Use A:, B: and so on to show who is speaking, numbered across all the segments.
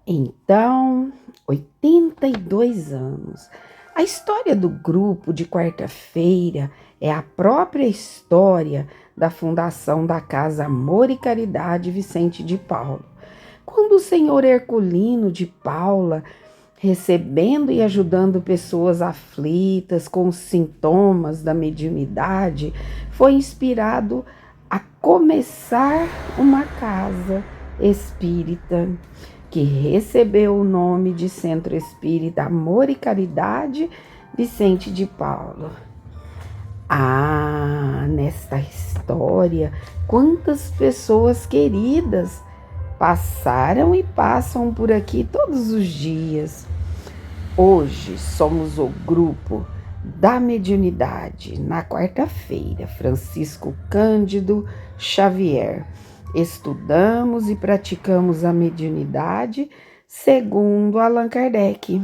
A: Então, 82 anos. A história do grupo de quarta-feira é a própria história da fundação da Casa Amor e Caridade Vicente de Paulo. Quando o senhor Herculino de Paula, recebendo e ajudando pessoas aflitas com os sintomas da mediunidade, foi inspirado a começar uma casa espírita que recebeu o nome de Centro Espírita Amor e Caridade Vicente de Paulo. Nesta história, quantas pessoas queridas passaram e passam por aqui todos os dias. Hoje somos o grupo da mediunidade, na quarta-feira, Francisco Cândido Xavier. Estudamos e praticamos a mediunidade segundo Allan Kardec.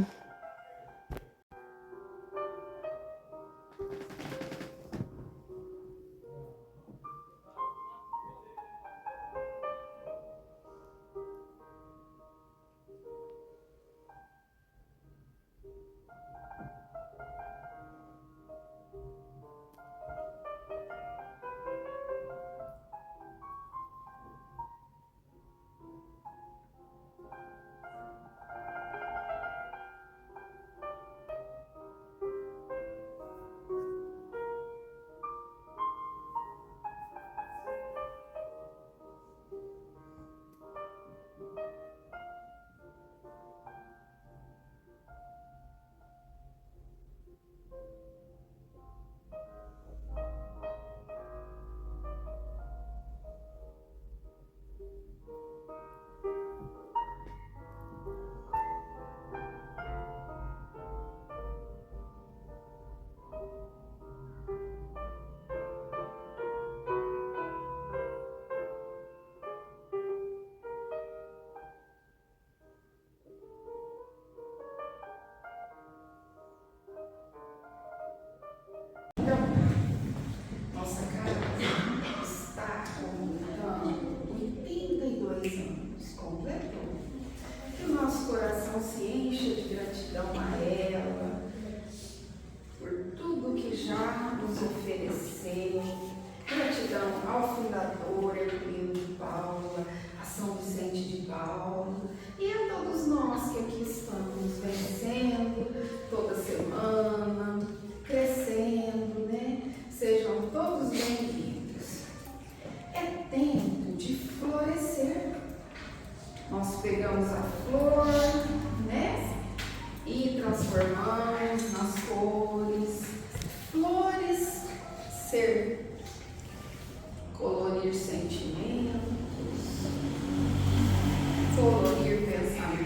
A: Nossa casa está completando 82 anos, completou. Que o nosso coração se encha de gratidão a ela, por tudo que já nos ofereceu. Gratidão ao fundador Herculino de Paula, a São Vicente de Paulo e a todos nós que aqui estamos vencendo toda semana, crescendo, né? Sejam todos bem-vindos. É tempo de florescer. Nós pegamos a flor, né? E transformamos nas cores. Flores ser, colorir sentimentos, colorir pensamentos.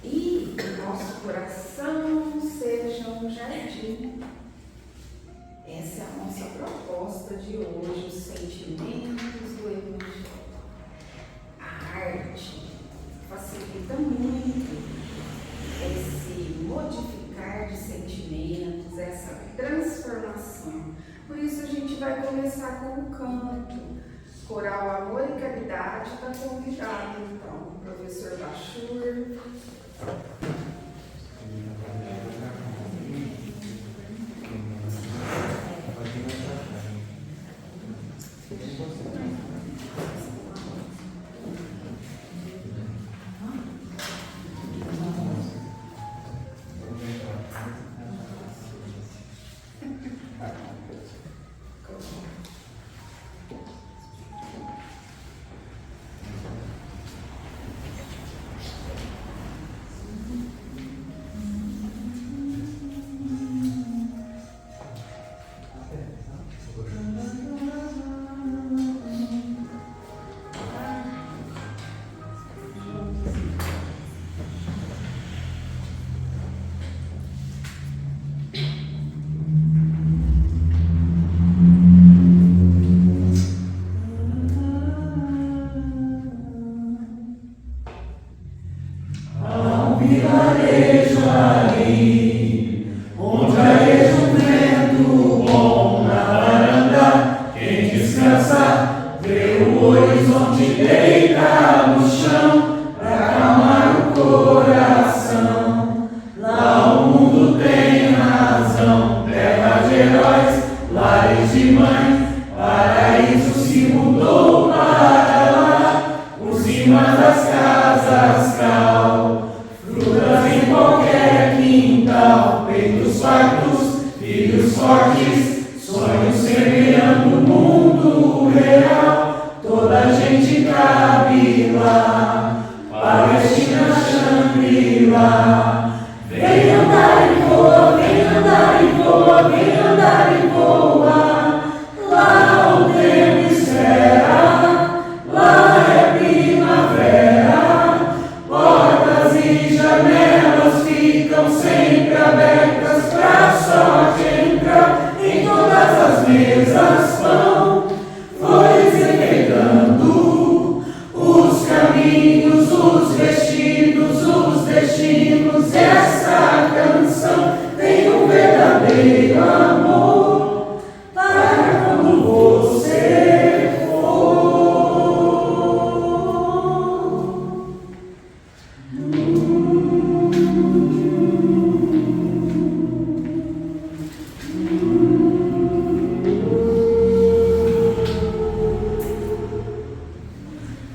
A: E o nosso coração seja um jardim. Essa é a nossa proposta de hoje, os sentimentos do Evangelho. A arte facilita muito esse modificar de sentimentos, essa transformação. Por isso a gente vai começar com o canto. Coral Amor e Caridade está convidado, então, o professor Bachur.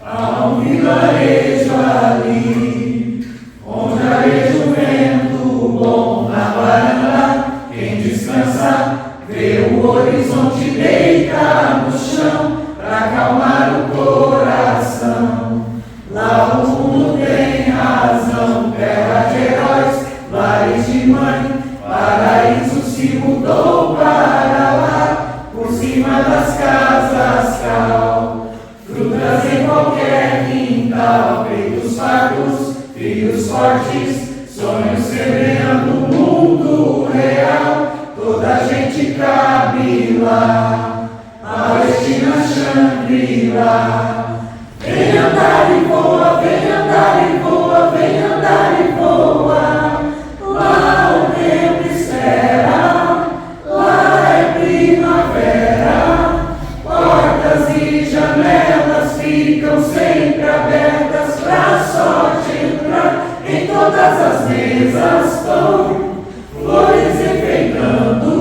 B: Há um vilarejo ali, onde areja o vento bom na varanda. Quem descansa, vê o horizonte, deita no chão, pra acalmar o coração. Lá o mundo tem razão, terra de heróis, lares de mãe, paraíso se mudou para lá, por cima das casas cal, frutas em qualquer quintal, peitos fartos, filhos fortes, sonhos semeando o mundo real, toda a gente cabe lá, Palestina Shangri-La. Vem andar e voa, vem andar e voa, vem andar e voa. Lá o tempo espera, lá é primavera. Portas e janelas ficam sempre abertas pra sorte entrar. Em todas as mesas estão flores enfeitando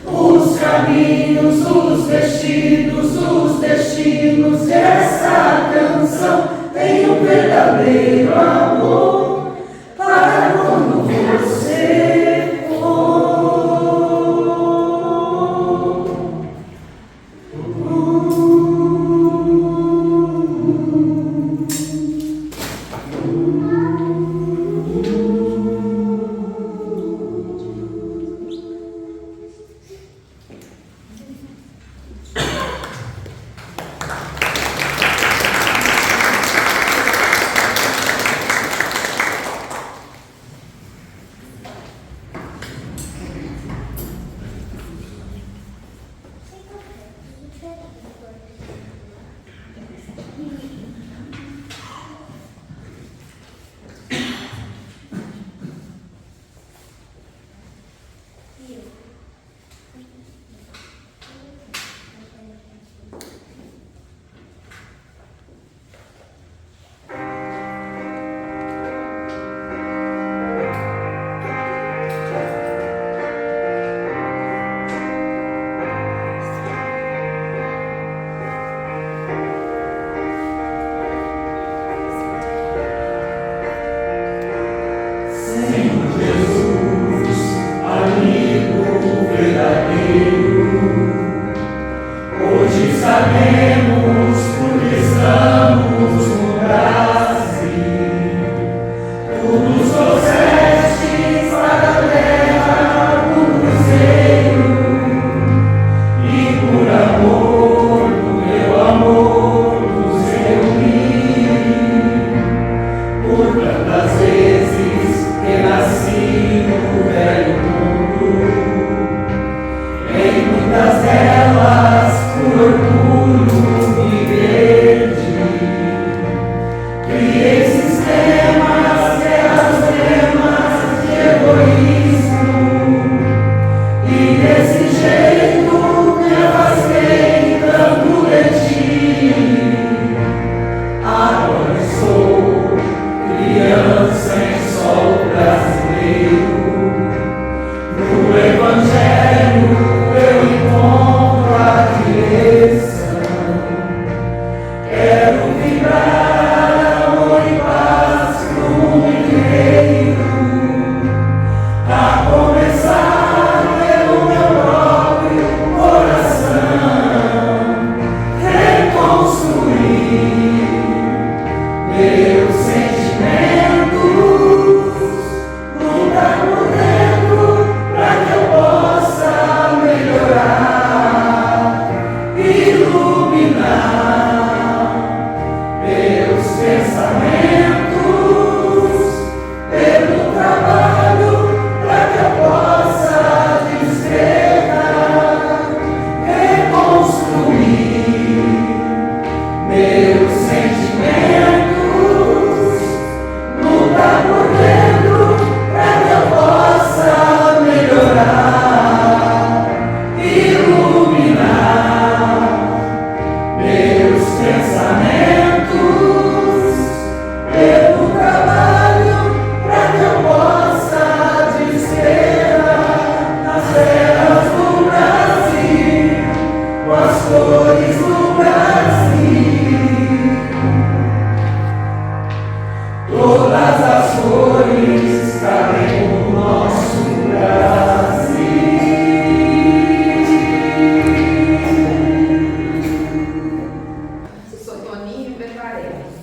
B: os caminhos, os vestidos, os destinos. Essa canção tem um verdadeiro amor para quando você for.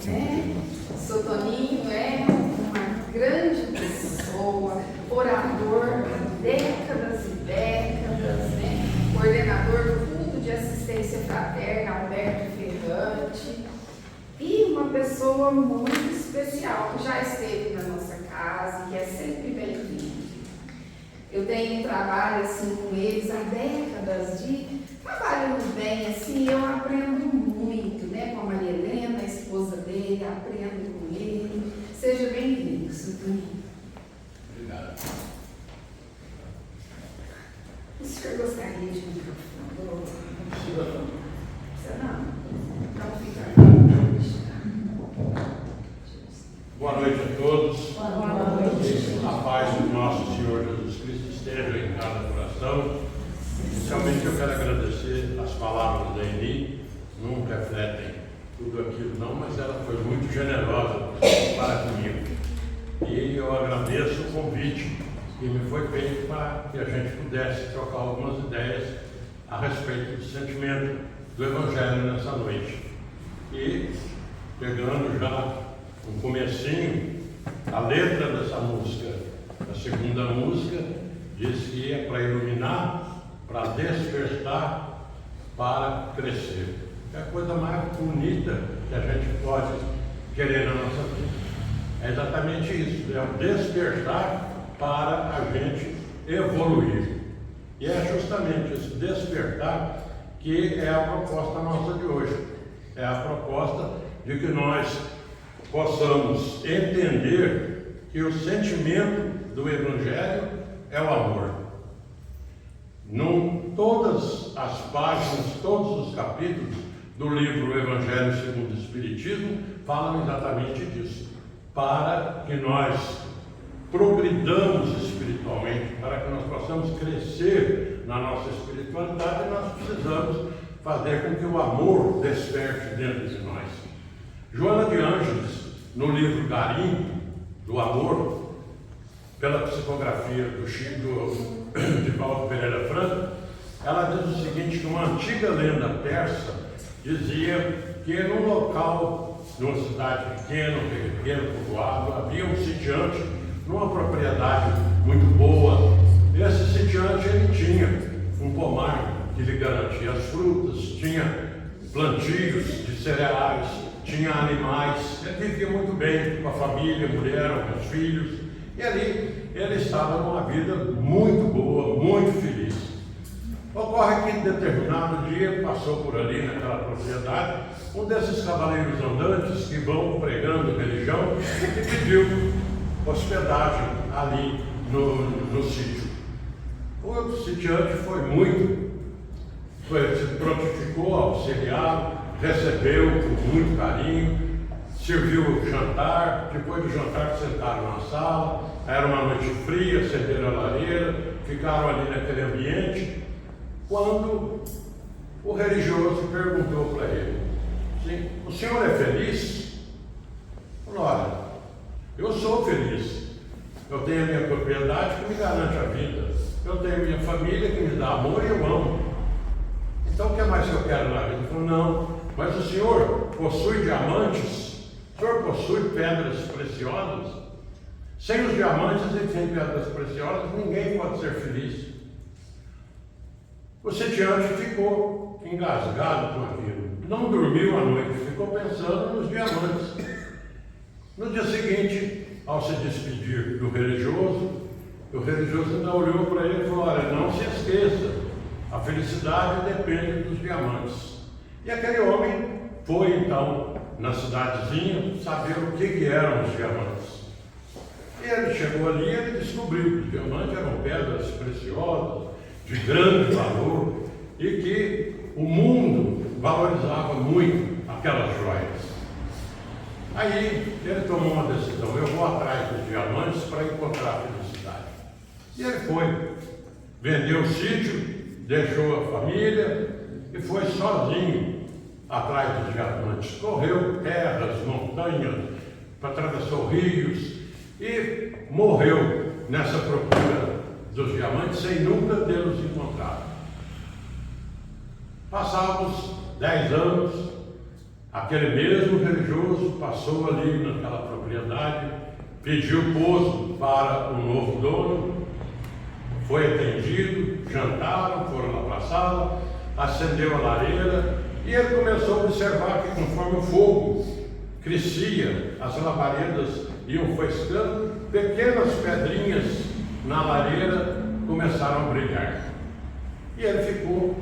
A: né? Seu Toninho é uma grande pessoa, orador há décadas e décadas, né? Coordenador do Culto de Assistência Fraterna, Alberto Ferrante, e uma pessoa muito especial, que já esteve na nossa casa, que é sempre bem-vindo. Eu tenho um trabalho assim com eles há décadas, de trabalhando bem, assim, eu aprendo muito, né? Com a Maria Helena, a esposa dele, aprendo com ele. Seja bem-vindo, seu Toninho.
C: Obrigado.
A: O senhor gostaria de um microfone? Você não? Então fica.
C: Boa noite a todos.
A: Boa noite.
C: A paz do nosso Senhor Jesus Cristo esteja em cada coração. Inicialmente eu quero agradecer as palavras da Eni, não refletem tudo aquilo não, mas ela foi muito generosa para comigo. E eu agradeço o convite que me foi feito para que a gente pudesse trocar algumas ideias a respeito do sentimento do Evangelho nessa noite. E pegando já um comecinho, a letra dessa música, a segunda música, diz que é para iluminar, para despertar, para crescer. É a coisa mais bonita que a gente pode querer na nossa vida. É exatamente isso, é o despertar para a gente evoluir. E é justamente esse despertar que é a proposta nossa de hoje. É a proposta de que nós possamos entender que o sentimento do Evangelho é o amor. Todas as páginas, todos os capítulos do livro Evangelho segundo o Espiritismo falam exatamente disso. Para que nós progridamos espiritualmente, para que nós possamos crescer na nossa espiritualidade, nós precisamos fazer com que o amor desperte dentro de nós. Joana de Ângeles, no livro Garimpo do Amor, pela psicografia do Chico de Paulo Pereira Franco, ela diz o seguinte, que uma antiga lenda persa dizia que num local, numa cidade pequena, um pequeno povoado, havia um sitiante numa propriedade muito boa. Esse sitiante ele tinha um pomar que lhe garantia as frutas, tinha plantios de cereais, tinha animais, ele vivia muito bem com a família, a mulher, com os filhos, e ali ele estava numa vida muito boa, muito feliz. Ocorre que em determinado dia passou por ali naquela propriedade um desses cavaleiros andantes que vão pregando religião e pediu hospedagem ali no sítio. O sitiante se prontificou a auxiliar, recebeu com muito carinho, serviu o jantar, depois do jantar sentaram na sala, era uma noite fria, acenderam a lareira, ficaram ali naquele ambiente, quando o religioso perguntou para ele, assim, o senhor é feliz? Falou, olha, eu sou feliz, eu tenho a minha propriedade que me garante a vida, eu tenho a minha família que me dá amor e eu amo. Então o que mais eu quero na vida? Ele falou, não, mas o senhor possui diamantes, o senhor possui pedras preciosas? Sem os diamantes e sem pedras preciosas, ninguém pode ser feliz. O sitiante ficou engasgado com aquilo, não dormiu à noite, ficou pensando nos diamantes. No dia seguinte, ao se despedir do religioso, o religioso ainda olhou para ele e falou, olha, não se esqueça, a felicidade depende dos diamantes. E aquele homem foi então na cidadezinha saber o que eram os diamantes. E ele chegou ali e ele descobriu que os diamantes eram pedras preciosas, de grande valor, e que o mundo valorizava muito aquelas joias. Aí ele tomou uma decisão, eu vou atrás dos diamantes para encontrar a felicidade. E ele foi, vendeu o sítio, deixou a família e foi sozinho atrás dos diamantes. Correu terras, montanhas, atravessou rios e morreu nessa procura dos diamantes sem nunca tê-los encontrado. Passados 10 anos, aquele mesmo religioso passou passou ali naquela propriedade, pediu posto para o novo dono, foi atendido, jantaram, foram lá para a sala, acendeu a lareira e ele começou a observar que conforme o fogo crescia, as labaredas iam faiscando, pequenas pedrinhas na lareira começaram a brilhar. E ele ficou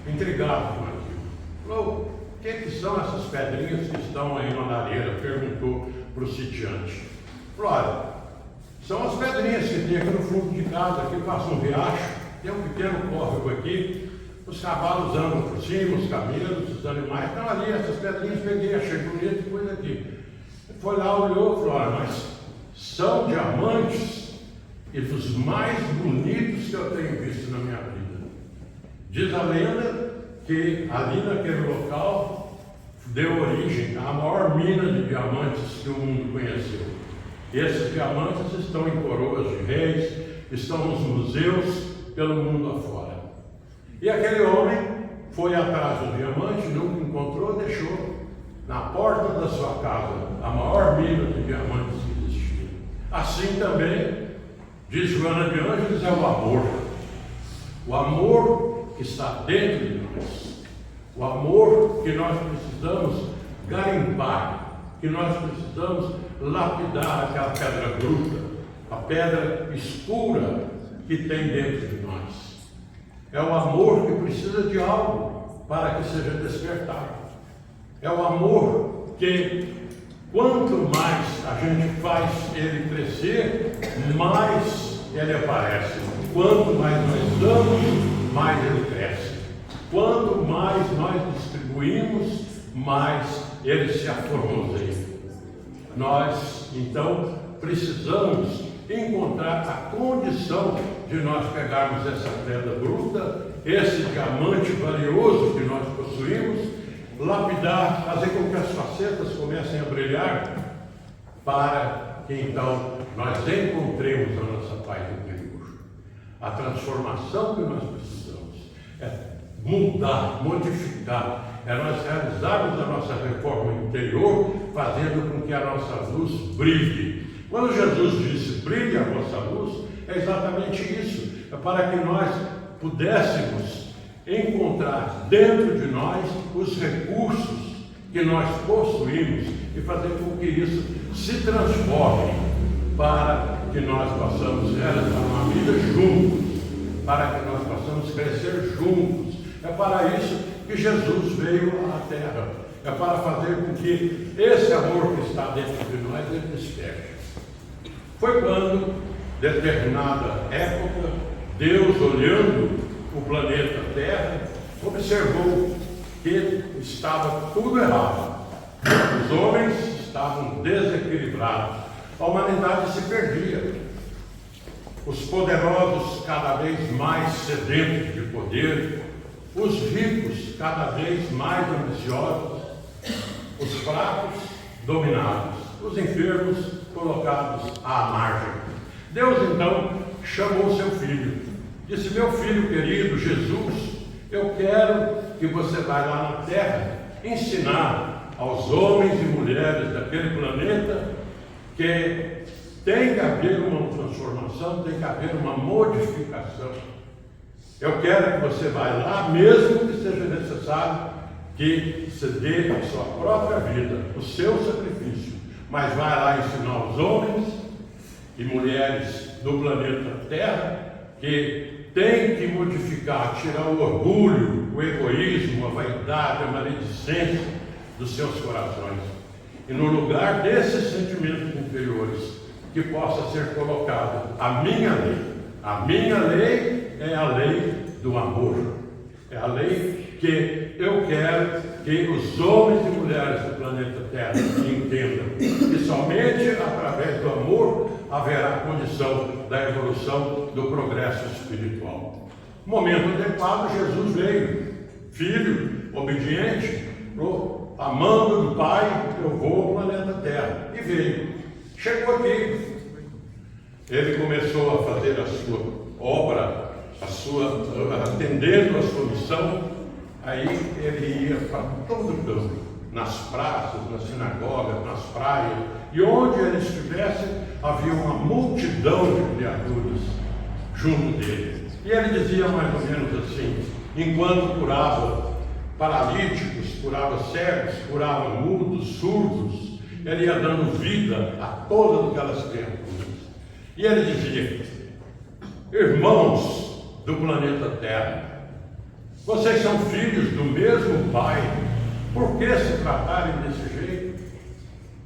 C: intrigado com aquilo. Falou: o que são essas pedrinhas que estão aí na lareira? Perguntou para o sitiante. Falou: olha, são as pedrinhas que tem aqui no fundo de casa, aqui passa um riacho, tem um pequeno córrego aqui, os cavalos andam por cima, os camelos, os animais estão ali, essas pedrinhas peguei, achei bonito e pus aqui. Ele foi lá, olhou e falou: olha, mas são diamantes e dos mais bonitos que eu tenho visto na minha vida. Diz a lenda que ali naquele local deu origem à maior mina de diamantes que o mundo conheceu. Esses diamantes estão em coroas de reis, estão nos museus pelo mundo afora. E aquele homem foi atrás do diamante, nunca encontrou, deixou na porta da sua casa a maior mina de diamantes que existia. Assim também, diz Joana de Ângeles, é o amor. O amor que está dentro de nós. O amor que nós precisamos garimpar, que nós precisamos lapidar aquela pedra bruta, a pedra escura que tem dentro de nós. É o amor que precisa de algo para que seja despertado. É o amor que, quanto mais a gente faz ele crescer, mais ele aparece. Quanto mais nós damos, mais ele cresce. Quanto mais nós distribuímos, mais ele se aformoseia. Nós, então, precisamos encontrar a condição de nós pegarmos essa pedra bruta, esse diamante valioso que nós possuímos, lapidar, fazer com que as facetas comecem a brilhar, para que então nós encontremos a nossa paz interior. A transformação que nós precisamos é mudar, modificar, é nós realizarmos a nossa reforma interior, fazendo com que a nossa luz brilhe. Quando Jesus disse: brilhe a vossa luz, é exatamente isso, é para que nós pudéssemos encontrar dentro de nós os recursos que nós possuímos e fazer com que isso se transforme, para que nós possamos realizar uma vida juntos, para que nós possamos crescer juntos. É para isso que Jesus veio à Terra, é para fazer com que esse amor que está dentro de nós ele desperte. Foi quando, determinada época, Deus, olhando o planeta Terra, observou que estava tudo errado. Os homens estavam desequilibrados, a humanidade se perdia. Os poderosos cada vez mais sedentos de poder, os ricos cada vez mais ambiciosos, os fracos dominados, os enfermos colocados à margem. Deus então chamou seu filho, disse: meu filho querido Jesus, eu quero que você vá lá na terra ensinar aos homens e mulheres daquele planeta que tem que haver uma transformação, tem que haver uma modificação. Eu quero que você vá lá, mesmo que seja necessário que você dê a sua própria vida, o seu sacrifício, mas vai lá ensinar os homens e mulheres do planeta Terra que tem que modificar, tirar o orgulho, o egoísmo, a vaidade, a maledicência dos seus corações. E no lugar desses sentimentos inferiores, que possa ser colocado a minha lei. A minha lei é a lei do amor. É a lei que eu quero que os homens e mulheres do planeta Terra entendam. E somente através do amor haverá condição da evolução do progresso espiritual. No momento adequado, Jesus veio, filho, obediente, amando do Pai, eu vou ao planeta Terra. E veio. Chegou aqui. Ele começou a fazer a sua obra, atendendo a sua missão. Aí ele ia para todo canto, nas praças, nas sinagogas, nas praias, e onde ele estivesse, havia uma multidão de criaturas junto dele. E ele dizia mais ou menos assim, enquanto curava paralíticos, curava cegos, curava mudos, surdos, ele ia dando vida a todas aquelas criaturas. E ele dizia: irmãos do planeta Terra, vocês são filhos do mesmo Pai, por que se tratarem desse jeito?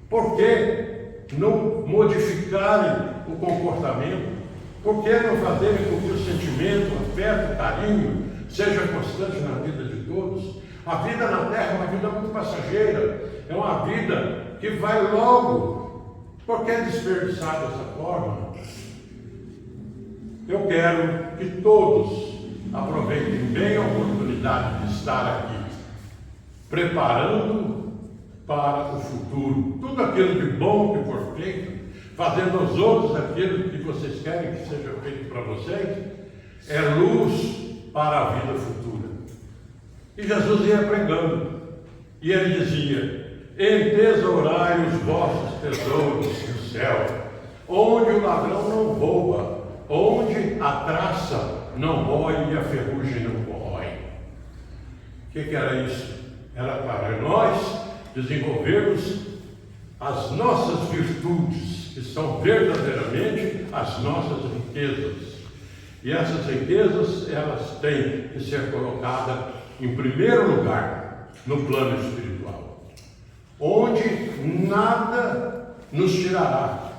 C: Por que não modificarem o comportamento? Por que não fazerem com que o sentimento, o afeto, o carinho seja constante na vida de todos? A vida na Terra é uma vida muito passageira, é uma vida que vai logo. Por que desperdiçar dessa forma? Eu quero que todos aproveitem bem a oportunidade de estar aqui, preparando para o futuro tudo aquilo de bom que for feito, fazendo aos outros aquilo que vocês querem que seja feito para vocês, é luz para a vida futura. E Jesus ia pregando, e ele dizia: entesourai os vossos tesouros no céu, onde o ladrão não rouba, onde a traça não rói e a ferrugem não corrói. O que era isso? Era para nós desenvolvermos as nossas virtudes, que são verdadeiramente as nossas riquezas. E essas riquezas, elas têm que ser colocadas em primeiro lugar no plano espiritual, onde nada nos tirará.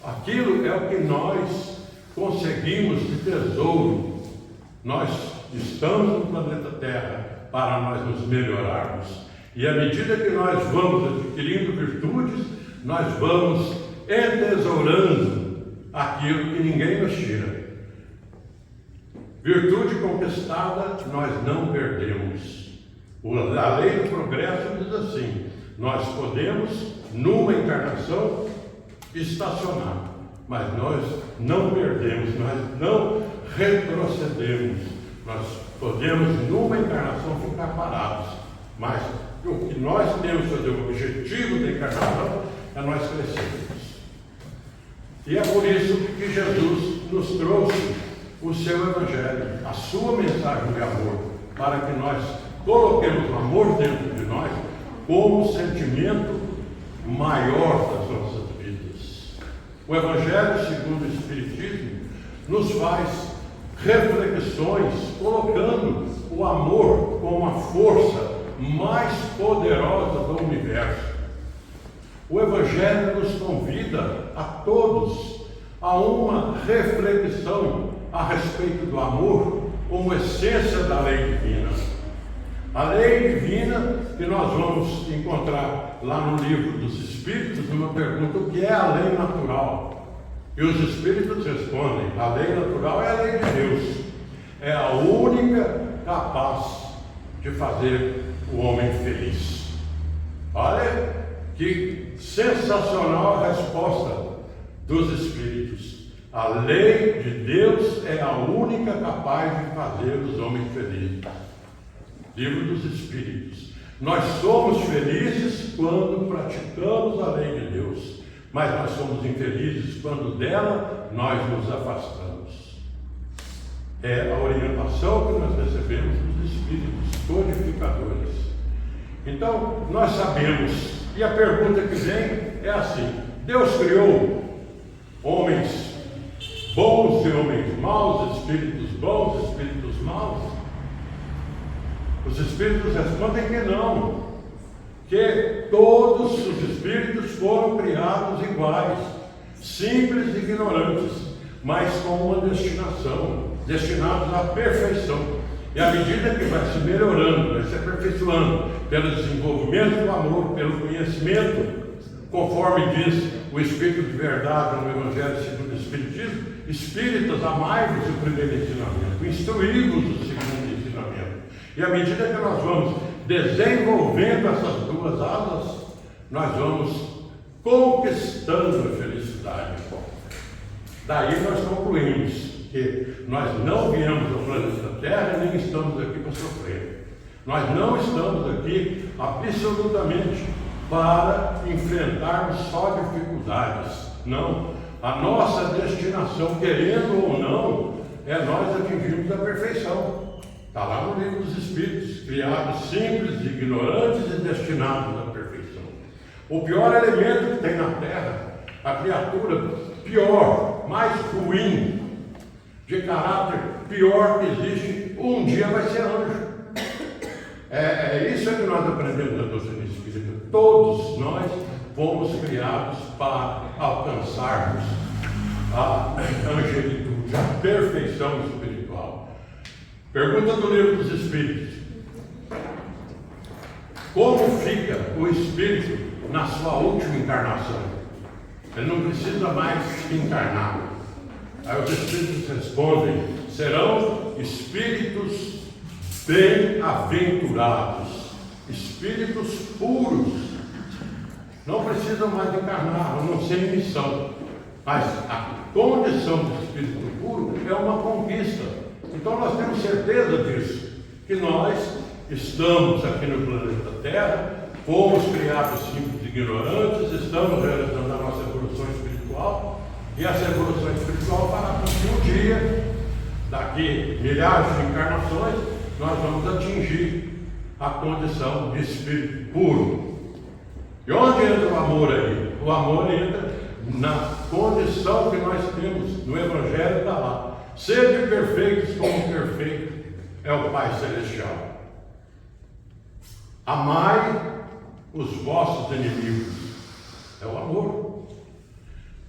C: Aquilo é o que nós conseguimos de tesouro. Nós estamos no planeta Terra para nós nos melhorarmos. E à medida que nós vamos adquirindo virtudes, nós vamos entesourando aquilo que ninguém nos tira. Virtude conquistada, nós não perdemos. A lei do progresso diz assim: nós podemos, numa encarnação, estacionar, mas nós não perdemos, nós não retrocedemos. Nós podemos, numa encarnação, ficar parados, mas o que nós temos que fazer, o objetivo da encarnação é nós crescermos. E é por isso que Jesus nos trouxe o seu Evangelho, a sua mensagem de amor, para que nós coloquemos o amor dentro de nós como sentimento maior das nossas vidas. O Evangelho, segundo o Espiritismo, nos faz reflexões, colocando o amor como a força mais poderosa do universo. O Evangelho nos convida a todos a uma reflexão a respeito do amor como essência da lei divina. A lei divina que nós vamos encontrar lá no livro dos Espíritos, uma pergunta: o que é a lei natural? E os Espíritos respondem: a lei natural é a lei de Deus, é a única capaz de fazer o homem feliz. Olha que sensacional a resposta dos Espíritos. A lei de Deus é a única capaz de fazer os homens felizes. Livro dos Espíritos. Nós somos felizes quando praticamos a lei de Deus, mas nós somos infelizes quando dela nós nos afastamos. É a orientação que nós recebemos dos Espíritos codificadores. Então, nós sabemos, e a pergunta que vem é assim: Deus criou homens bons e homens maus, espíritos bons, espíritos maus? Os Espíritos respondem que não, que todos os Espíritos foram criados iguais, simples e ignorantes, mas com uma destinação, destinados à perfeição. E à medida que vai se melhorando, vai se aperfeiçoando, pelo desenvolvimento do amor, pelo conhecimento, conforme diz o Espírito de Verdade no Evangelho segundo o Espiritismo: espíritas, amai-vos o primeiro ensinamento, instruí-vos o segundo ensinamento. E à medida que nós vamos desenvolvendo essas duas asas, nós vamos conquistando a felicidade. Daí nós concluímos que nós não viemos ao planeta Terra e nem estamos aqui para sofrer. Nós não estamos aqui absolutamente para enfrentarmos só dificuldades. Não. A nossa destinação, querendo ou não, é nós atingirmos a perfeição. Está lá no livro dos Espíritos, criados simples, ignorantes e destinados à perfeição. O pior elemento que tem na Terra, a criatura pior, mais ruim, de caráter pior que existe, um dia vai ser anjo. Isso que nós aprendemos na doutrina espírita. Todos nós fomos criados para alcançarmos a angelitude, a perfeição espiritual. Pergunta do livro dos Espíritos: como fica o espírito na sua última encarnação? Ele não precisa mais encarnar. Aí os Espíritos respondem: serão espíritos bem-aventurados, espíritos puros. Não precisam mais encarnar, não sem missão. Mas a condição do espírito puro é uma conquista. Então nós temos certeza disso, que nós estamos aqui no planeta Terra, fomos criados simples e ignorantes, estamos realizando a nossa evolução espiritual, e essa evolução espiritual fará com que um dia, daqui milhares de encarnações, nós vamos atingir a condição de espírito puro. E onde entra o amor aí? O amor entra na condição que nós temos no Evangelho, está lá: sede perfeitos como perfeito é o Pai Celestial. Amai os vossos inimigos, é o amor.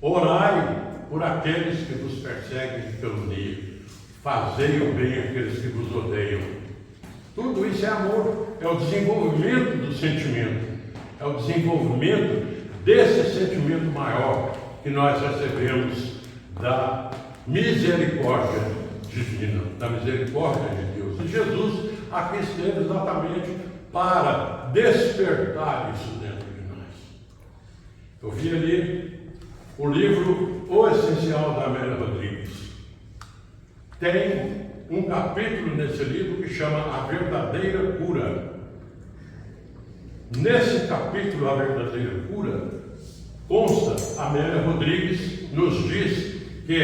C: Orai por aqueles que vos perseguem e caluniam, fazei o bem àqueles que vos odeiam. Tudo isso é amor, é o desenvolvimento do sentimento, é o desenvolvimento desse sentimento maior que nós recebemos da misericórdia divina, da misericórdia de Deus. E Jesus aqui esteve exatamente para despertar isso dentro de nós. Eu vi ali o livro O Essencial, da Amélia Rodrigues. Tem um capítulo nesse livro que chama A Verdadeira Cura. Nesse capítulo, A Verdadeira Cura, consta, Amélia Rodrigues nos diz que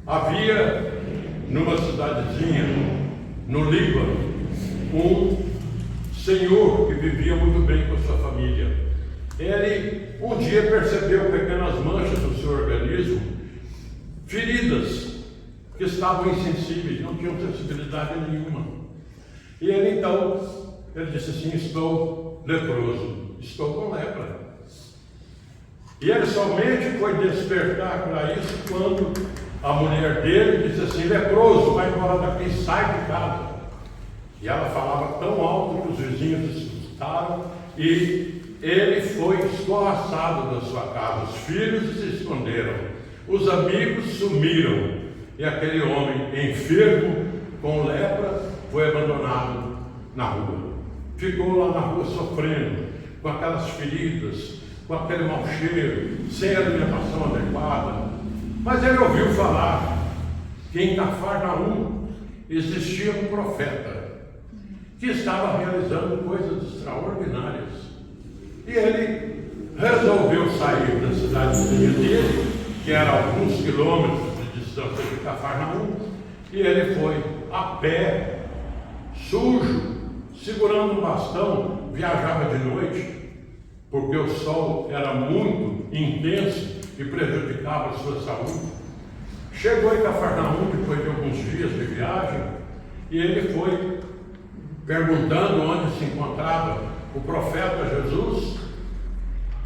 C: havia numa cidadezinha no Líbano um senhor que vivia muito bem com sua família. Ele um dia percebeu pequenas manchas no seu organismo, feridas que estavam insensíveis, não tinham sensibilidade nenhuma. E ele então, ele disse assim: estou leproso, estou com lepra. E ele somente foi despertar para isso quando a mulher dele disse assim: leproso, vai embora daqui, sai de casa. E ela falava tão alto que os vizinhos escutaram, e ele foi escorraçado da sua casa. Os filhos se esconderam, os amigos sumiram, e aquele homem enfermo com lepra foi abandonado na rua. Ficou lá na rua sofrendo, com aquelas feridas, com aquele mau cheiro, sem alimentação adequada. Mas ele ouviu falar que em Cafarnaum existia um profeta que estava realizando coisas extraordinárias. E ele resolveu sair da cidadezinha dele, que era a alguns quilômetros de distância de Cafarnaum, e ele foi a pé, sujo, segurando um bastão, viajava de noite, porque o sol era muito intenso e prejudicava a sua saúde. Chegou em Cafarnaum depois de alguns dias de viagem, e ele foi perguntando onde se encontrava o profeta Jesus,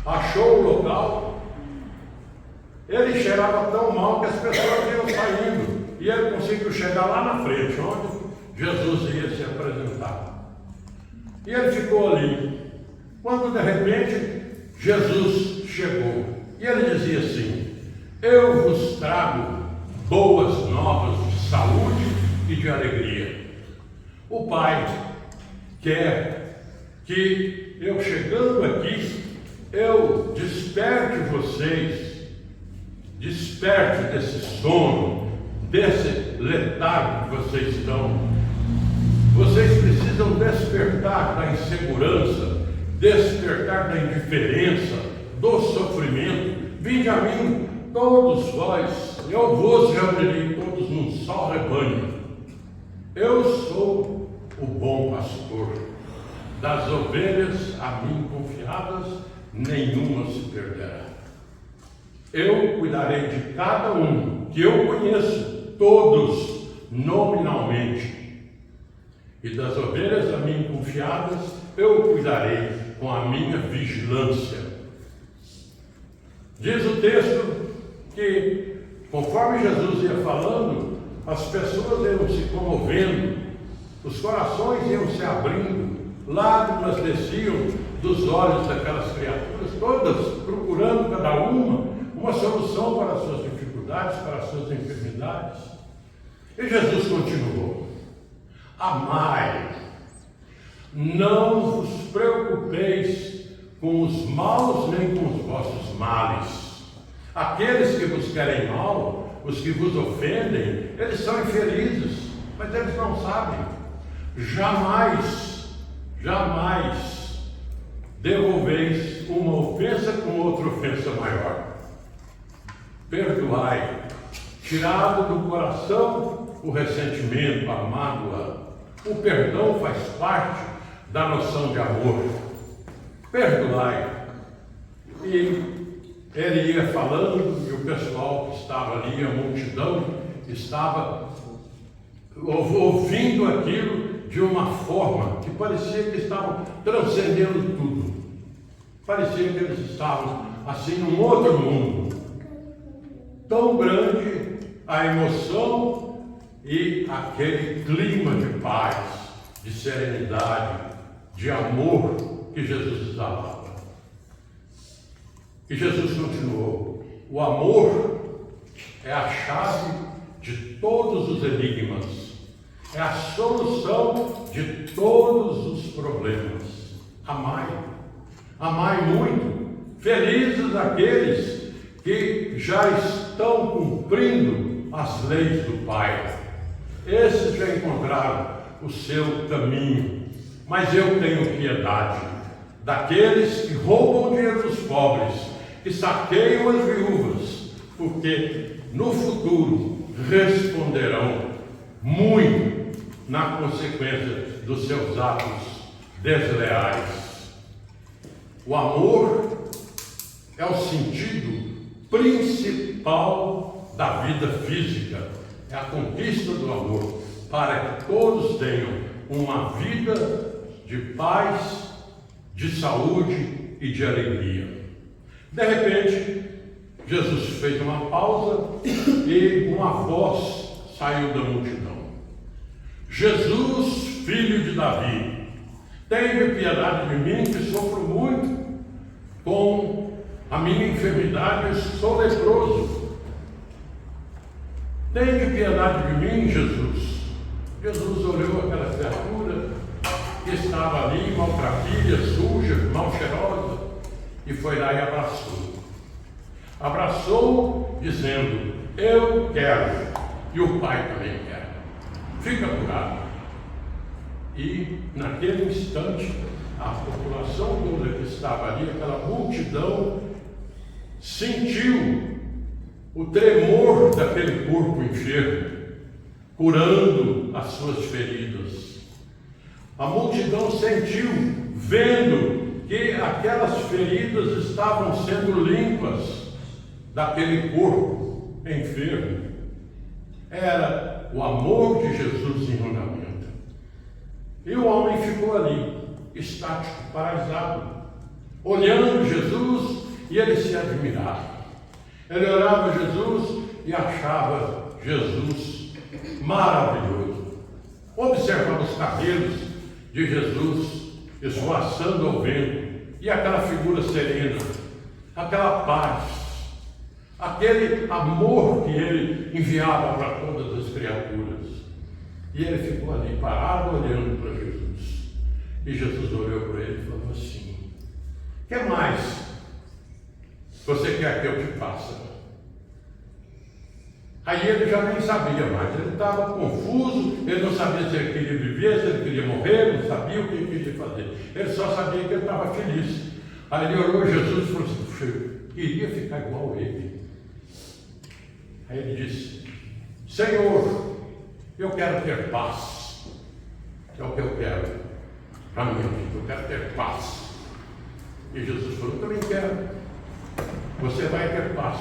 C: achou o local. Ele cheirava tão mal que as pessoas iam saindo, e ele conseguiu chegar lá na frente, onde Jesus ia se apresentar. E ele ficou ali, quando de repente Jesus chegou, e ele dizia assim: eu vos trago boas novas de saúde e de alegria. O Pai quer que eu, chegando aqui, eu desperte vocês, desperte desse sono, desse letargo que vocês estão, Vocês precisam despertar da insegurança, despertar da indiferença, do sofrimento. Vinde a mim, todos vós, eu vos reunirei todos num só rebanho. Eu sou o bom pastor. Das ovelhas a mim confiadas, nenhuma se perderá. Eu cuidarei de cada um, que eu conheço, todos, nominalmente. E das ovelhas a mim confiadas, eu cuidarei com a minha vigilância. Diz o texto que, conforme Jesus ia falando, as pessoas iam se comovendo, os corações iam se abrindo, lágrimas desciam dos olhos daquelas criaturas, todas procurando cada uma solução para as suas dificuldades, para as suas enfermidades. E Jesus continuou: amai, não vos preocupeis com os maus nem com os vossos males. Aqueles que vos querem mal, os que vos ofendem, eles são infelizes, mas eles não sabem. Jamais devolveis uma ofensa com outra ofensa maior. Perdoai, tirado do coração o ressentimento, a mágoa. O perdão faz parte da noção de amor. Perdoai. E ele ia falando e o pessoal que estava ali, a multidão, estava ouvindo aquilo de uma forma que parecia que estavam transcendendo tudo. Parecia que eles estavam assim num outro mundo. Tão grande a emoção e aquele clima de paz, de serenidade, de amor que Jesus exalava. E Jesus continuou: o amor é a chave de todos os enigmas, é a solução de todos os problemas. Amai, amai muito. Felizes aqueles que já estão cumprindo as leis do Pai. Esses já encontraram o seu caminho. Mas eu tenho piedade daqueles que roubam o dinheiro dos pobres, que saqueiam as viúvas, porque no futuro responderão muito na consequência dos seus atos desleais. O amor é o sentido principal da vida física, é a conquista do amor, para que todos tenham uma vida de paz, de saúde e de alegria. De repente, Jesus fez uma pausa e uma voz saiu da multidão: Jesus, filho de Davi, tenha piedade de mim, que sofro muito com a minha enfermidade, eu sou leproso. Tenha piedade de mim, Jesus. Jesus olhou aquela criatura que estava ali, maltrapilha, suja, mal cheirosa, e foi lá e abraçou. Abraçou, dizendo: eu quero, e o Pai também quer. Fica curado. E naquele instante, a população toda que estava ali, aquela multidão, sentiu o tremor daquele corpo enfermo, curando as suas feridas. A multidão sentiu, vendo que aquelas feridas estavam sendo limpas daquele corpo enfermo. Era o amor de Jesus em andamento. E o homem ficou ali, estático, paralisado, olhando Jesus, e ele se admirava. Ele olhava Jesus e achava Jesus maravilhoso. Observava os cabelos de Jesus esvoaçando ao vento, e aquela figura serena, aquela paz, aquele amor que ele enviava para todas as criaturas. E ele ficou ali parado olhando para Jesus. E Jesus olhou para ele e falou assim: o que mais você quer que eu te faça? Aí ele já nem sabia mais, ele estava confuso, ele não sabia se ele queria viver, se ele queria morrer, não sabia o que ele queria fazer. Ele só sabia que ele estava feliz. Aí ele olhou Jesus e falou assim: puxa, eu queria ficar igual a ele. Aí ele disse: Senhor, eu quero ter paz. É o que eu quero para a minha vida, eu quero ter paz. E Jesus falou: eu também quero. Você vai ter paz.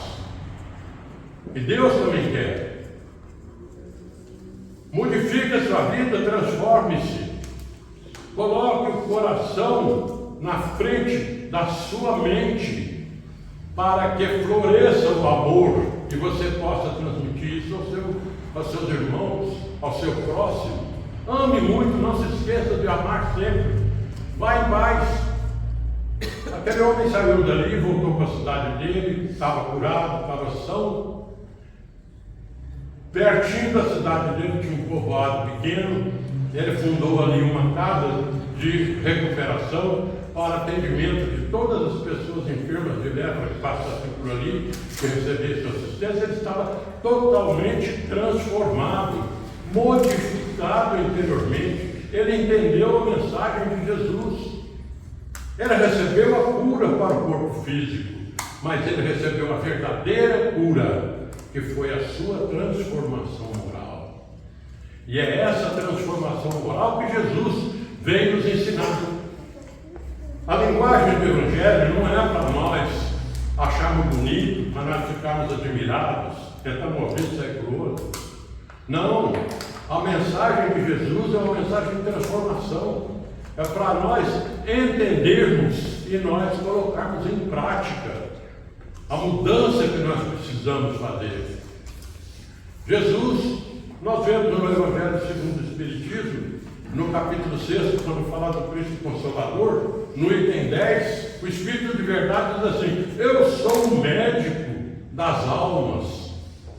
C: E Deus também quer. Modifique a sua vida, transforme-se. Coloque o coração na frente da sua mente, para que floresça o amor e você possa transmitir isso aos seus irmãos, ao seu próximo. Ame muito, não se esqueça de amar sempre. Vá em paz. Aquele homem saiu dali, voltou para a cidade dele, estava curado, estava são. Pertinho da cidade dele tinha um povoado pequeno. Ele fundou ali uma casa de recuperação para atendimento de todas as pessoas enfermas de lepra que passassem por ali, que recebessem assistência. Ele estava totalmente transformado, modificado interiormente. Ele entendeu a mensagem de Jesus. Ele recebeu a cura para o corpo físico, mas ele recebeu a verdadeira cura, que foi a sua transformação moral. E é essa transformação moral que Jesus veio nos ensinar. A linguagem do Evangelho não é para nós acharmos bonito, para nós ficarmos admirados, tentando ouvir isso é glorioso. Não, a mensagem de Jesus é uma mensagem de transformação. É para nós entendermos e nós colocarmos em prática a mudança que nós precisamos fazer. Jesus, nós vemos no Evangelho segundo o Espiritismo, no capítulo 6, quando fala do Cristo Consolador, no item 10, o Espírito de Verdade diz assim: eu sou o médico das almas.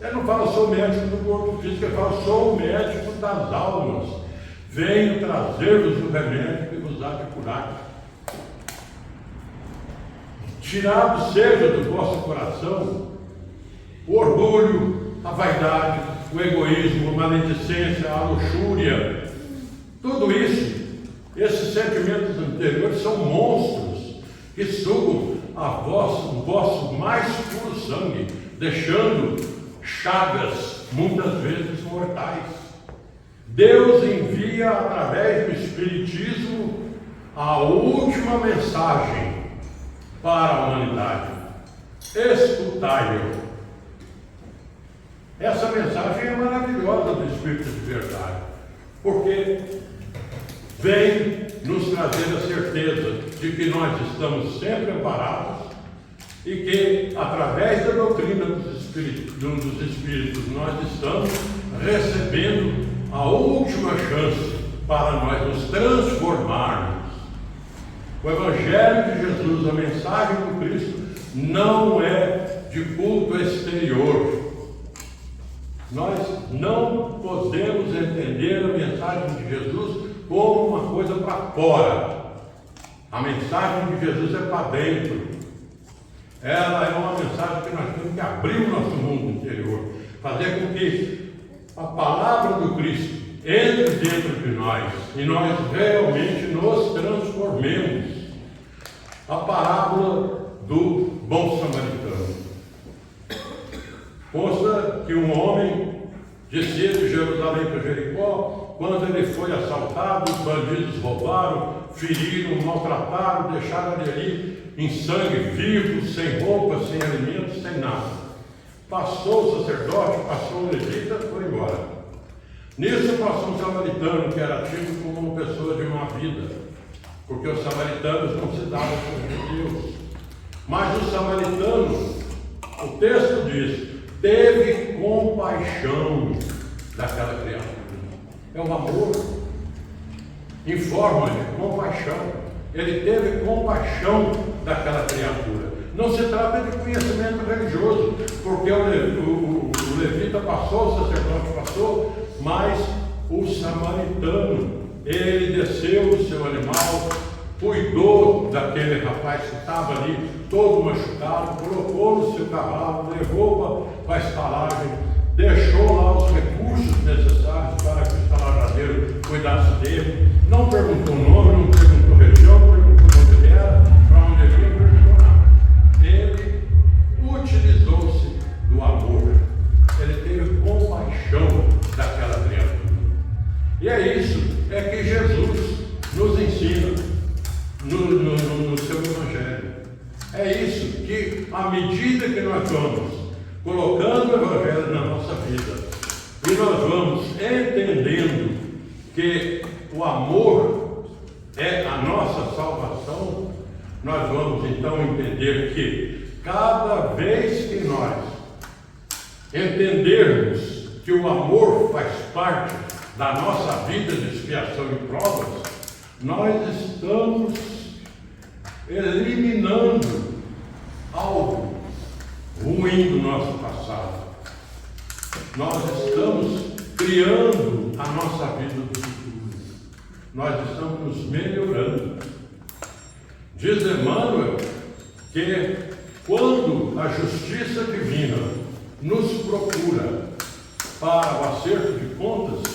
C: Ele não fala sou médico do corpo físico, ele fala sou o médico das almas. Venho trazer-vos o remédio que vos há de curar. Tirado seja do vosso coração o orgulho, a vaidade, o egoísmo, a maledicência, a luxúria. Tudo isso, esses sentimentos anteriores são monstros que sugam o vosso mais puro sangue, deixando chagas, muitas vezes mortais. Deus envia através do Espiritismo a última mensagem para a humanidade. Escutai-o. Essa mensagem é maravilhosa do Espírito de Verdade, porque vem nos trazer a certeza de que nós estamos sempre amparados e que, através da doutrina dos Espíritos, nós estamos recebendo a última chance para nós nos transformarmos. O Evangelho de Jesus, a mensagem do Cristo, não é de culto exterior. Nós não podemos entender a mensagem de Jesus como uma coisa para fora. A mensagem de Jesus é para dentro. Ela é uma mensagem que nós temos que abrir o nosso mundo interior, fazer com que a palavra do Cristo entre dentro de nós e nós realmente nos transformemos. A parábola do bom samaritano. Consta que um homem descia de Jerusalém para Jericó. Quando ele foi assaltado, os bandidos roubaram, feriram, maltrataram, deixaram ele ali em sangue vivo, sem roupa, sem alimentos, sem nada. Passou o sacerdote, passou o levita, foi embora. Nisso passou um samaritano, que era tido como uma pessoa de má vida, porque os samaritanos não se davam com os judeus. Mas o samaritano, o texto diz, teve compaixão daquela criatura. É um amor em forma de compaixão. Ele teve compaixão daquela criatura. Não se trata de conhecimento religioso, porque o levita passou, o sacerdote passou, mas o samaritano, ele desceu do seu animal, cuidou daquele rapaz que estava ali, todo machucado, colocou no seu cavalo, levou para a estalagem deixou lá os recursos necessários para que o estalajadeiro cuidasse dele, não perguntou nome, não perguntou região, não perguntou onde ele era, para onde ele ia, não perguntou nada. Ele utilizou-se do amor, ele teve compaixão daquela criatura. E é isso, é que Jesus nos ensina no seu Evangelho. É isso que, à medida que nós vamos colocando o Evangelho na nossa vida, e nós vamos entendendo que o amor é a nossa salvação, nós vamos então entender que cada vez que nós entendermos que o amor faz parte da nossa vida de expiação e provas, nós estamos eliminando algo ruim do nosso passado. Nós estamos criando a nossa vida do futuro. Nós estamos nos melhorando. Diz Emmanuel que quando a justiça divina nos procura para o acerto de contas,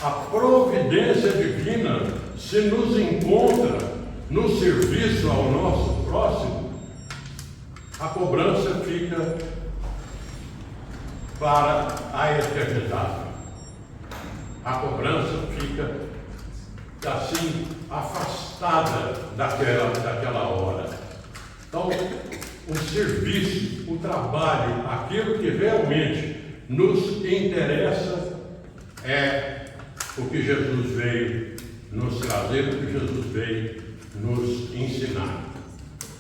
C: a providência divina se nos encontra no serviço ao nosso próximo, a cobrança fica para a eternidade. A cobrança fica assim afastada daquela hora. Então, o serviço, o trabalho, aquilo que realmente nos interessa é o que Jesus veio nos trazer, o que Jesus veio nos ensinar.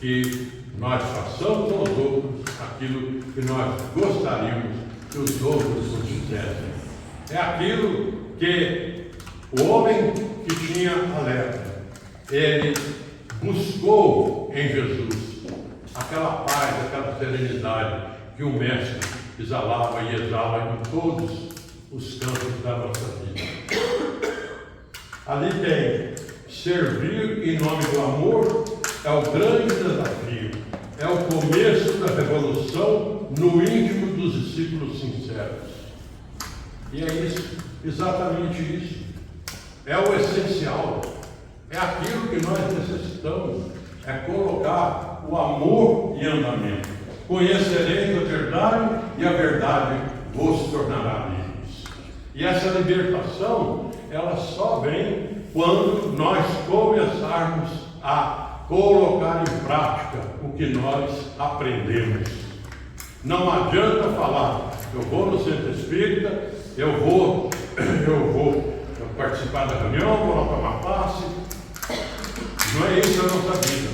C: Que nós façamos aos outros aquilo que nós gostaríamos que os outros nos fizessem. É aquilo que o homem que tinha a lepra, ele buscou em Jesus aquela paz, aquela serenidade que o Mestre exalava e exala em todos os campos da nossa vida. Ali tem servir em nome do amor, é o grande desafio, é o começo da revolução no íntimo dos discípulos sinceros. E é isso, exatamente isso. É o essencial, é aquilo que nós necessitamos, é colocar o amor em andamento. Conhecereis a verdade e a verdade vos tornará livres. E essa libertação, ela só vem quando nós começarmos a colocar em prática o que nós aprendemos. Não adianta falar, eu vou no centro espírita, eu vou participar da reunião, vou lá tomar passe. Não é isso a nossa vida.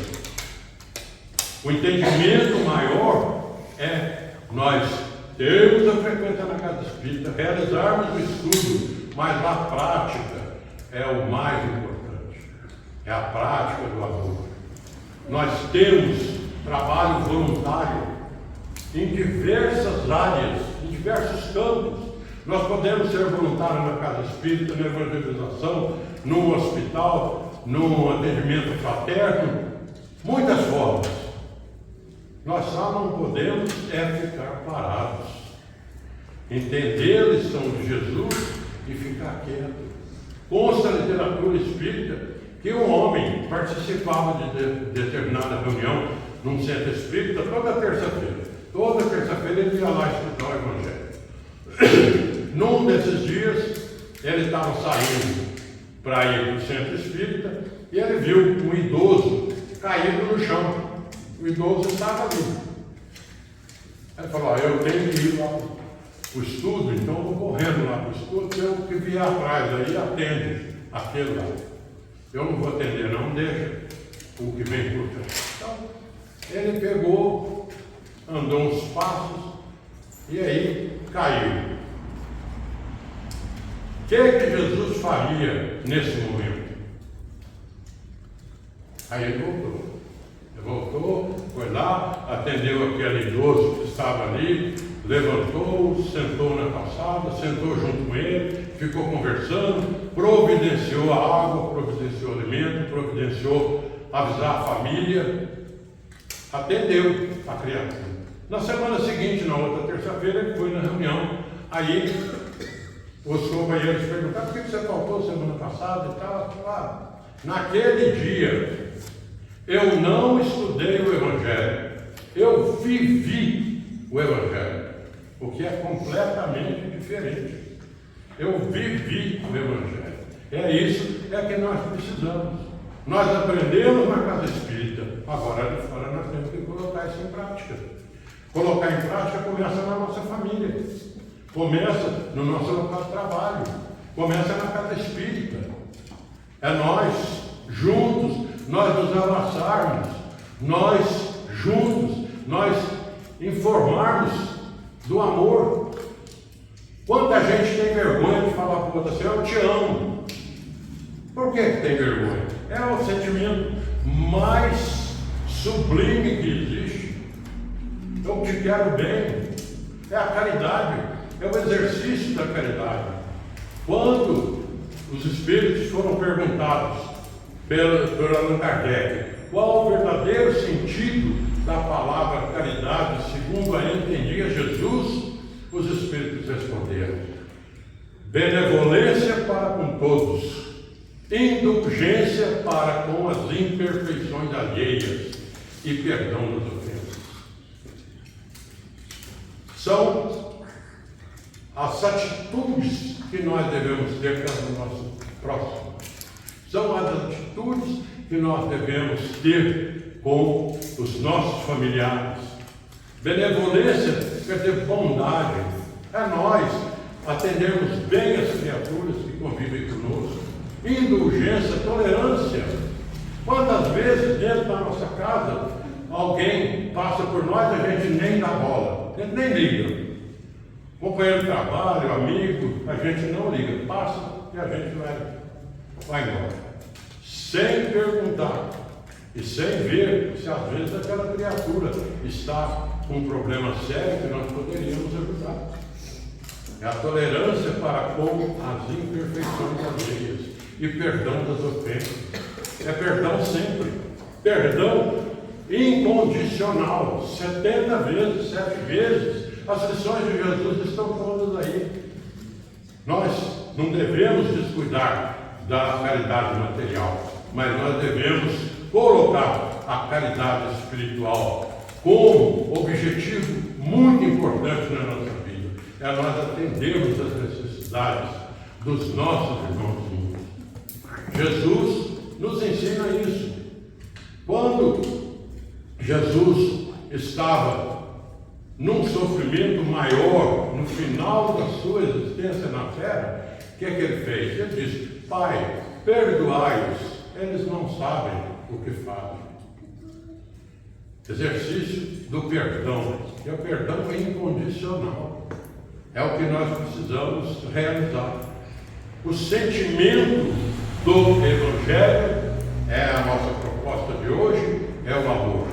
C: O entendimento maior é nós termos a frequência na casa espírita, realizarmos o estudo, mas a prática é o mais importante. É a prática do amor. Nós temos trabalho voluntário em diversas áreas, em diversos campos. Nós podemos ser voluntários na casa espírita, na evangelização, no hospital, no atendimento fraterno, muitas formas. Nós só não podemos ficar parados, entender a lição de Jesus e ficar quieto. Consta a literatura espírita que um homem participava de determinada reunião num centro espírita toda terça-feira. Toda terça-feira ele ia lá estudar o Evangelho. Num desses dias, ele estava saindo para ir para o centro espírita e ele viu um idoso caído no chão. O idoso estava ali. Ele falou, eu tenho que ir lá para o estudo, então eu vou correndo lá para o estudo, eu que vier atrás aí atende aquele lá. Eu não vou atender não, deixa o que vem por trás. Então, ele pegou, andou uns passos e aí caiu. O que Jesus faria nesse momento? Aí ele voltou. Foi lá, atendeu aquele idoso que estava ali, levantou, sentou na calçada, sentou junto com ele, ficou conversando, providenciou a água, providenciou o alimento, providenciou avisar a família, atendeu a criatura. Na semana seguinte, na outra terça-feira, ele foi na reunião. Aí os companheiros perguntaram: por que você faltou semana passada e tal? Ah, naquele dia, eu não estudei o Evangelho, eu vivi o Evangelho, o que é completamente diferente. Eu vivi o Evangelho. É isso que nós precisamos. Nós aprendemos na casa espírita, agora de fora nós temos que colocar isso em prática. Colocar em prática começa na nossa família, começa no nosso local de trabalho, começa na casa espírita. É nós, juntos, nós nos abraçarmos, nós, juntos, nós informarmos do amor. Quanta gente tem vergonha de falar para o outro assim: eu te amo. Por que tem vergonha? É o sentimento mais sublime que existe. Eu te quero bem. É a caridade, é o exercício da caridade. Quando os espíritos foram perguntados por Allan Kardec qual o verdadeiro sentido da palavra caridade, segundo a entendia Jesus, os espíritos responderam: benevolência para com todos, indulgência para com as imperfeições alheias e perdão das ofensas. São as atitudes que nós devemos ter com o nosso próximo. São as atitudes que nós devemos ter com os nossos familiares. Benevolência quer dizer bondade. É nós atendermos bem as criaturas que convivem conosco. Indulgência, tolerância. Quantas vezes dentro da nossa casa alguém passa por nós e a gente nem dá bola, a gente nem liga. Companheiro de trabalho, amigo, a gente não liga, passa e a gente vai embora. Sem perguntar e sem ver se às vezes aquela criatura está com um problema sério que nós poderíamos ajudar. É a tolerância para com as imperfeições alheias e perdão das ofensas. É perdão sempre. Perdão incondicional. 70 vezes, 7 vezes. As lições de Jesus estão todas aí. Nós não devemos descuidar da caridade material, mas nós devemos colocar a caridade espiritual como objetivo muito importante na nossa vida. É nós atendermos as necessidades dos nossos irmãozinhos. Jesus nos ensina isso. Quando Jesus estava num sofrimento maior, no final da sua existência na terra, o que é que ele fez? Ele disse: Pai, perdoai-os, eles não sabem o que fazem. Exercício do perdão. E o perdão é incondicional. É o que nós precisamos realizar. O sentimento do Evangelho é a nossa proposta de hoje, é o amor.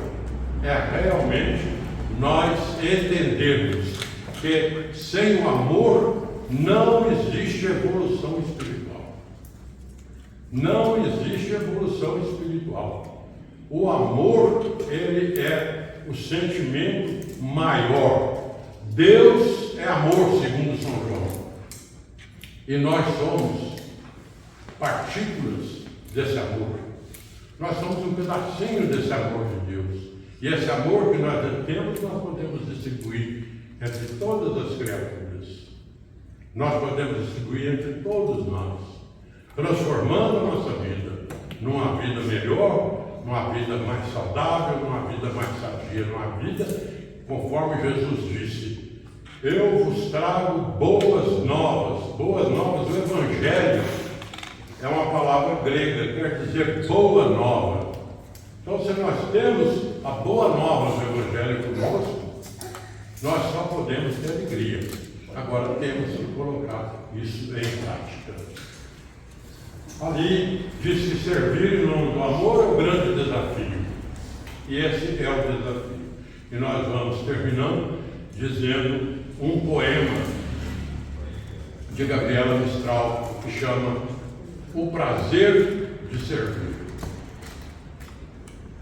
C: É realmente nós entendermos que sem o amor não existe evolução espiritual. Não existe evolução espiritual. O amor, ele é o sentimento maior. Deus é amor, segundo São João. E nós somos partículas desse amor. Nós somos um pedacinho desse amor de Deus. E esse amor que nós temos, nós podemos distribuir entre todas as criaturas. Nós podemos distribuir entre todos nós, transformando a nossa vida numa vida melhor, numa vida mais saudável, numa vida mais sadia, numa vida conforme Jesus disse: eu vos trago boas novas. Boas novas, o Evangelho é uma palavra grega, quer dizer boa nova. Então, se nós temos a boa nova do Evangelho conosco, nós só podemos ter alegria. Agora temos que colocar isso em prática. Ali diz que servir em nome do amor é o grande desafio. E esse é o desafio. E nós vamos terminando dizendo um poema de Gabriela Mistral que chama O Prazer de Servir.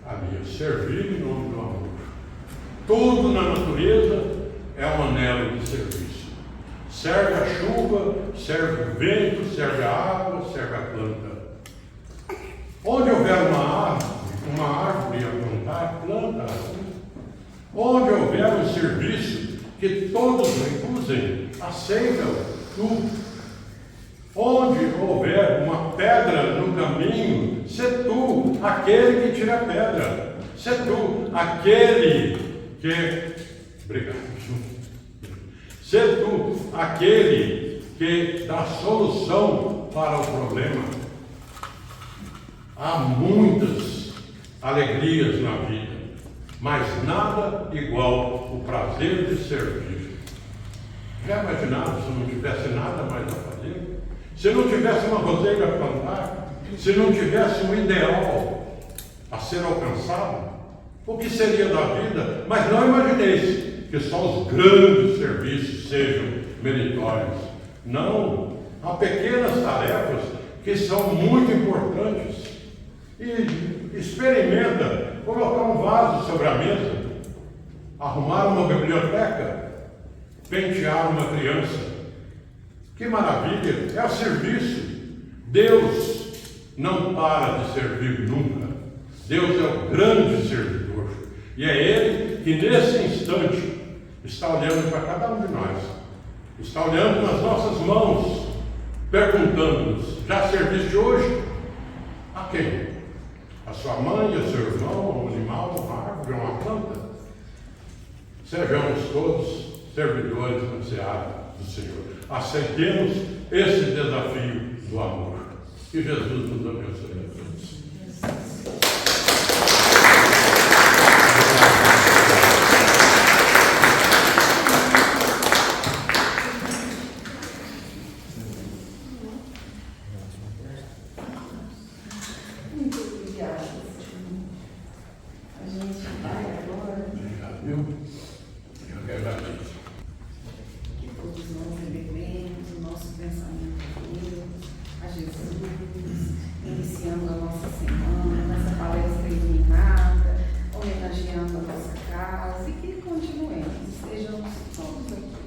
C: Ali, servir em nome do amor. Tudo na natureza é um anelo de serviço. Serve a chuva, serve o vento, serve a água, serve a planta. Onde houver uma árvore a plantar, planta. Onde houver um serviço que todos recusem, aceitam tu. Onde houver uma pedra no caminho, sê tu aquele que tira a pedra. Sê tu aquele que... Obrigado. Sê tu aquele que dá solução para o problema. Há muitas alegrias na vida, mas nada igual o prazer de servir. Já imaginaram se não tivesse nada mais a fazer? Se não tivesse uma roseira a plantar? Se não tivesse um ideal a ser alcançado? O que seria da vida? Mas não imagineis que só os grandes serviços sejam meritórios. Não, há pequenas tarefas que são muito importantes. E experimenta colocar um vaso sobre a mesa, arrumar uma biblioteca, pentear uma criança. Que maravilha! É o serviço. Deus não para de servir nunca. Deus é o grande servidor. E é Ele que nesse instante está olhando para cada um de nós. Está olhando nas nossas mãos, perguntando-nos: já serviste hoje? A quem? A sua mãe, a seu irmão, um animal, uma árvore, uma planta? Sejamos todos servidores na seara do Senhor. Aceitemos esse desafio do amor. Que Jesus nos abençoe a todos.
A: Iniciando a nossa semana, nessa palestra iluminada, homenageando a nossa casa, e que continuemos, estejamos todos aqui